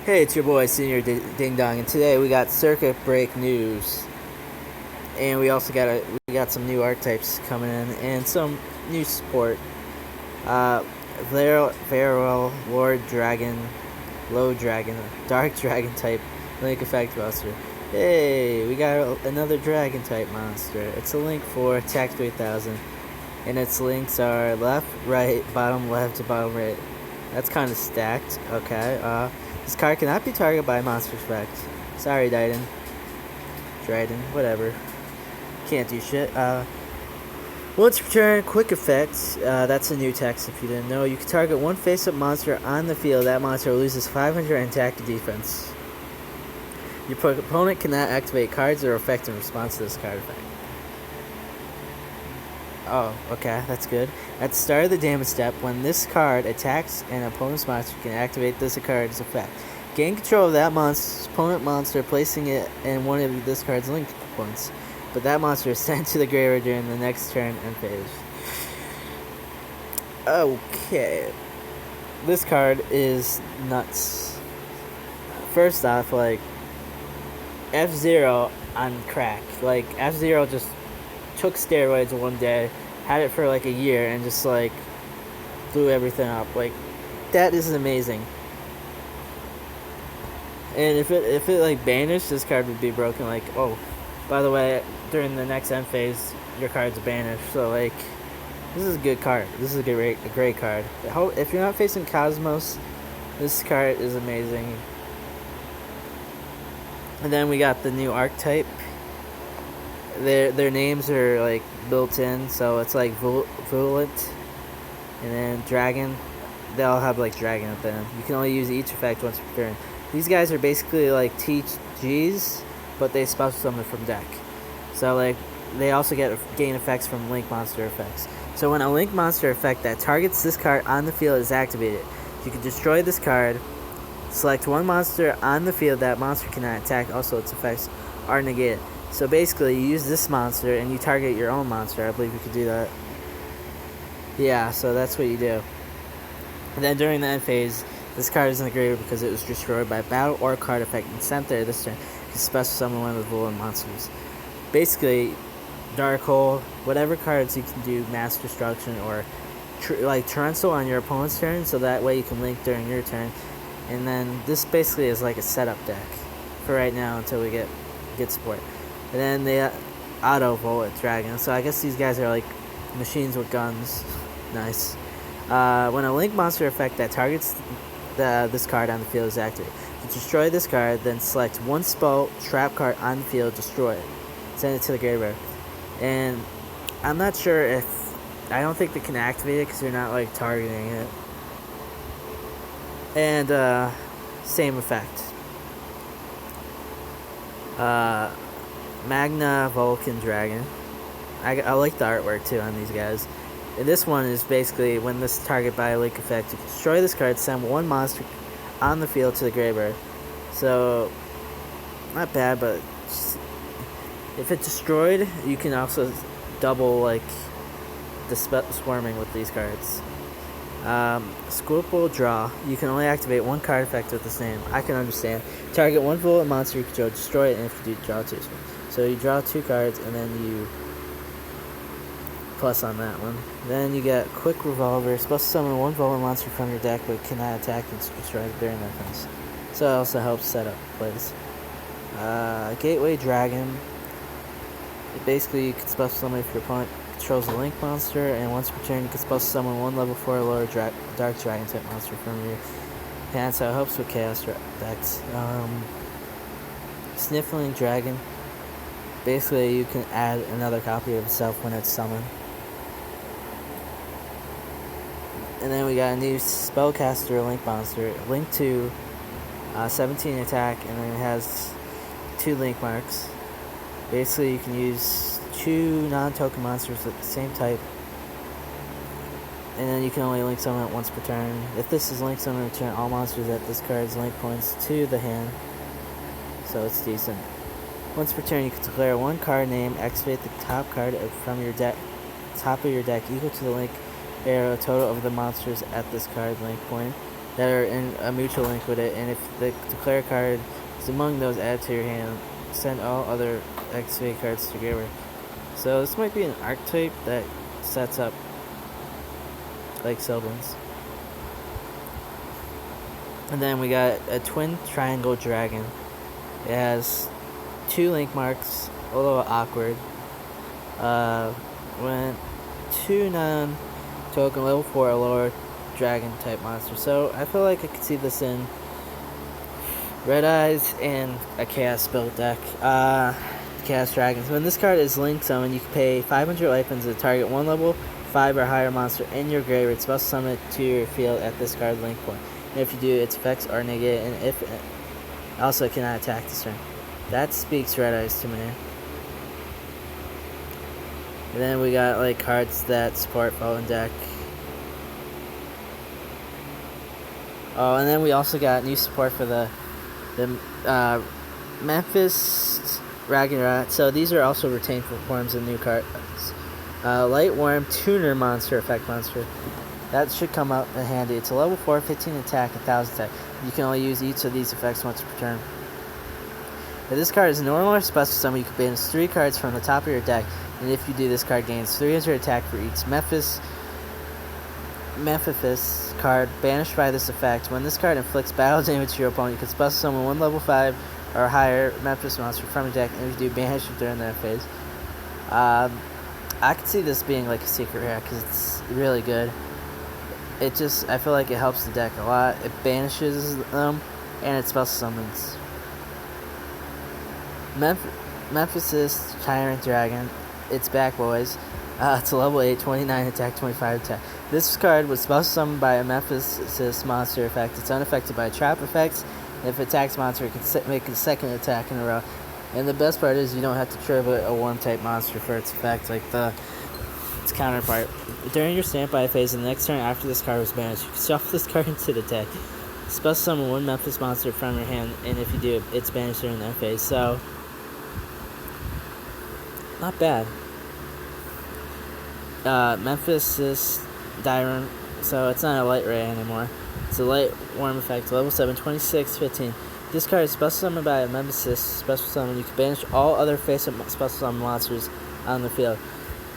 Hey, it's your boy Senior Ding Dong, and today we got circuit break news, and we also got some new archetypes coming in and some new support. Uh, Farewell, Lord Dragon, Low Dragon, Dark Dragon type Link Effect Monster. Hey, we got another Dragon type monster. It's a Link 4, attack 3000, and its links are left, right, bottom left to bottom right. That's kind of stacked. Okay. This card cannot be targeted by monster effect. Sorry, Dryden, whatever. Can't do shit. Once per turn, quick effects. That's a new text if you didn't know. You can target one face-up monster on the field. That monster loses 500 in attack to defense. Your opponent cannot activate cards or effects in response to this card effect. Oh, okay, that's good. At the start of the damage step, when this card attacks an opponent's monster, you can activate this card's effect. Gain control of that opponent monster, placing it in one of this card's link points. But that monster is sent to the graveyard during the next turn and phase. Okay. This card is nuts. First off, F-Zero on crack. F-Zero just took steroids one day, had it for a year, and just blew everything up. That is amazing. And if it banished, this card would be broken. Oh, by the way, during the next end phase, your card's banished. So this is a good card. This is a great card. If you're not facing Cosmos, this card is amazing. And then we got the new archetype. Their names are built in, so it's Violet and then Dragon. They all have Dragon at the end. You can only use each effect once per turn. These guys are basically TGs, but they special summon from deck. So they also gain effects from Link monster effects. So when a Link monster effect that targets this card on the field is activated, you can destroy this card. Select one monster on the field that monster cannot attack. Also, its effects are negated. So basically, you use this monster and you target your own monster. I believe you could do that. Yeah, so that's what you do. And then during the end phase, this card is in the graveyard because it was destroyed by battle or card effect and sent there this turn. You can special summon one of the villain monsters. Basically, Dark Hole, whatever cards you can do mass destruction or Torrential on your opponent's turn, so that way you can link during your turn. And then this basically is a setup deck for right now until we get support. And then they auto Violet Dragon. So I guess these guys are machines with guns. Nice. When a Link monster effect that targets this card on the field is activated, you destroy this card, then select one spell trap card on the field, destroy it. Send it to the graveyard. And I'm not sure if... I don't think they can activate it because you're not targeting it. And same effect. Magna Vulcan Dragon. I like the artwork too on these guys. And this one is basically when this target by a Link effect, you can destroy this card, send one monster on the field to the graveyard. So not bad, but if it's destroyed, you can also double the swarming with these cards. Squirple Draw. You can only activate one card effect with this name. I can understand. Target one bullet monster you control, destroy it, and if you do, draw two. So you draw two cards, and then you plus on that one. Then you get Quick Revolver. Supposed to summon one bullet monster from your deck, but cannot attack and destroy it during that phase. So it also helps set up plays. Gateway Dragon. Basically, you can special summon if your opponent controls a Link monster, and once per turn you can special summon one level 4 or lower Dark Dragon type monster from your hand, so it helps with Chaos decks. Sniffling Dragon. Basically, you can add another copy of itself when it's summoned. And then we got a new Spellcaster Link monster. Link 2, 17 attack, and then it has 2 Link marks. Basically, you can use 2 non-token monsters with the same type. And then you can only Link summon it once per turn. If this is Link summon, return all monsters at this card's Link points to the hand. So it's decent. Once per turn, you can declare one card name, activate the top card from your deck, top of your deck equal to the Link arrow total of the monsters at this card Link point. that are in a mutual link with it, and if the declare card is among those added to your hand, send all other activated cards to graveyard. So this might be an archetype that sets up like Sylvan's. And then we got a twin triangle dragon. It has 2 link marks, a little awkward. When 2 non-token level 4 or lower dragon type monster. So I feel like I could see this in Red Eyes and a Chaos build deck. Chaos Dragons. When this card is linked summon, you can pay 500 life into target 1 level 5 or higher monster in your graveyard. Special summon it to your field at this card link point. And if you do, its effects are negated, and if it also cannot attack this turn. That speaks Red Eyes to me. And then we got like cards that support Fallen deck. Oh, and then we also got new support for the Memphis Ragnarok. So these are also retained forms of new cards. Light Worm Tuner monster, effect monster. That should come up in handy. It's a level 4, 15 attack, 1000 attack. You can only use each of these effects once per turn. If this card is normal or special summon, you can banish 3 cards from the top of your deck. And if you do, this card gains 300 attack for each Memphis card banished by this effect. When this card inflicts battle damage to your opponent, you can special summon 1 level 5 or higher Memphis monster from your deck, and if you do, banish it during that phase. I could see this being like a secret rare because it's really good. I feel like it helps the deck a lot. It banishes them, and it special summons. Memphis Tyrant Dragon. It's back, boys. It's a level 8, 29 attack, 25 attack. This card was special summoned by a Memphis monster effect. It's unaffected by trap effects. And if it attacks monster, it can make a second attack in a row. And the best part is you don't have to tribute a worm type monster for its effect, like its counterpart. During your standby phase, the next turn after this card was banished, you can shuffle this card into the deck. Special summon 1 Memphis monster from your hand, and if you do, it's banished during that phase. So, not bad. Memphis is Dyron, so it's not a light ray anymore. It's a light worm effect, level 7, 26, 15. This card is special summoned by a Memphis special summon. You can banish all other face-up special summon monsters on the field.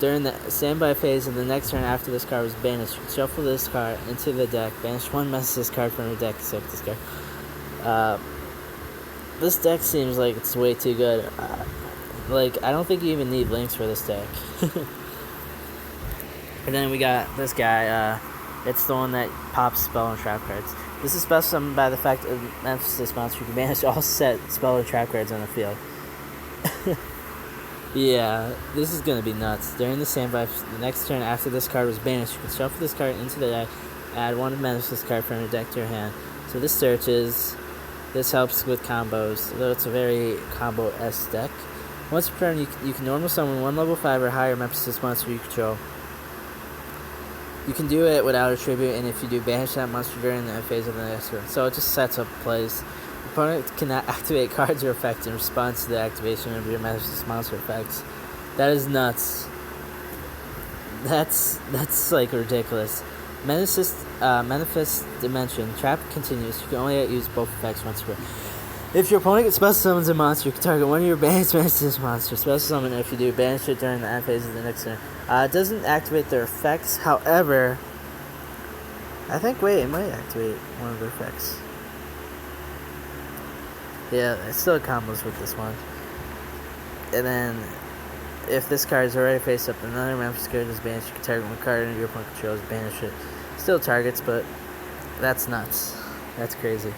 During the standby phase of the next turn after this card was banished, you can shuffle this card into the deck. Banish 1 Memphis card from your deck except this card. This deck seems like it's way too good. I don't think you even need links for this deck. And then we got this guy. It's the one that pops spell and trap cards. This is special summoned by the fact of Memphis monster. You can banish all set spell or trap cards on the field. Yeah, this is gonna be nuts. During the standby, the next turn after this card was banished, you can shuffle this card into the deck, add 1 Memphis card from your deck to your hand. So this searches. This helps with combos, though it's a very combo-esque deck. Once per turn, you can normal summon 1 level 5 or higher Memphis monster you control. You can do it without a tribute, and if you do, banish that monster during the phase of the next turn. So it just sets up plays. The opponent cannot activate cards or effects in response to the activation of your Memphis monster effects. That is nuts. That's like ridiculous. Manifest Dimension. Trap continues. You can only use both effects once per. If your opponent special summons a monster, you can target one of your banished Memphis monsters. Special summon if you do, banish it during the end phase of the next turn. It doesn't activate their effects. However, it might activate one of their effects. Yeah, it still combos with this one. And then, if this card is already face up, another Memphis card is banished. You can target one card under your opponent controls, banish it. Still targets, but that's nuts. That's crazy.